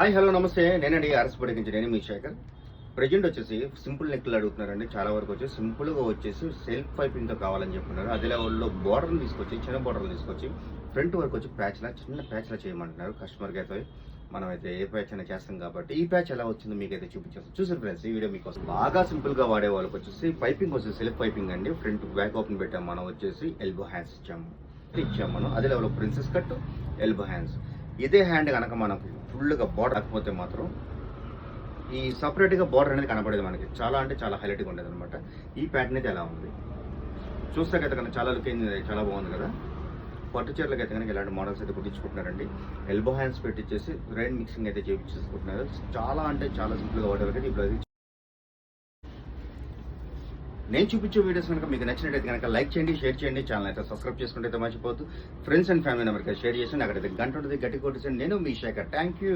Hi hello నమస్తే నేనండి ఆర్ఎస్పడి నుంచి నేను మీ శేఖర్. ప్రజెంట్ వచ్చేసి సింపుల్ నెక్లు అడుగుతున్నారండి. చాలా వరకు వచ్చి సింపుల్గా వచ్చేసి సెల్ఫ్ పైపింగ్తో కావాలని చెప్తున్నారు. అదే లెవెల్లో బోర్డర్ని తీసుకొచ్చి చిన్న బోర్డర్లు తీసుకొచ్చి ఫ్రంట్ వరకు వచ్చి చిన్న ప్యాచ్లా చేయమంటున్నారు. కస్టమర్కి అయితే మనమైతే ఏ ప్యాచ్ అయినా చేస్తాం కాబట్టి ఈ ప్యాచ్ ఎలా వచ్చిందో మీకైతే చూపించేస్తాం. చూసారు ఫ్రెండ్స్, ఈ వీడియో మీకోసం బాగా సింపుల్గా వాడే వాళ్ళకి వచ్చేసి పైపింగ్ వచ్చేసి సెల్ఫ్ పైపింగ్ అండి. ఫ్రంట్ బ్యాక్ ఓపెన్ పెట్టాం. మనం వచ్చేసి ఎల్బో హ్యాండ్స్ ఇచ్చాము మనం. అదే లెవెల్లో ప్రిన్సెస్ కట్, ఎల్బో హ్యాండ్స్. ఇదే హ్యాండ్ కనుక మనకు ఫుల్గా బార్డర్ రాకపోతే మాత్రం ఈ సపరేట్గా బార్డర్ అనేది కనపడేది మనకి. చాలా అంటే చాలా హైలైట్గా ఉండేది అనమాట. ఈ ప్యాటర్న్ అయితే ఎలా ఉంది చూస్తాకైతే కనుక చాలా లుక్ అయింది, చాలా బాగుంది కదా. పట్టు చీరలకు అయితే కనుక ఇలాంటి మోడల్స్ అయితే కుట్టించుకుంటున్నారండి. ఎల్బో హ్యాండ్స్ పెట్టించేసి రైన్ మిక్సింగ్ అయితే చేయించేసుకుంటున్నారు. చాలా అంటే చాలా సింపుల్గా వాడేవాళ్ళకి ఇప్పుడు అది నేను చూపించే వీడియోస్ కనుక మీకు నచ్చినట్టయితే కనుక లైక్ చేయండి, షేర్ చేయండి, ఛానల్ అయితే సబ్స్క్రైబ్ చేసుకుంటే అయితే మర్చిపోద్దు. ఫ్రెండ్స్ అండ్ ఫ్యామిలీ నెంబర్కి షేర్ చేసి అక్కడైతే గంట ఉంటుంది గట్టి కొట్టేసి నేను మీ శేఖర్. Thank you.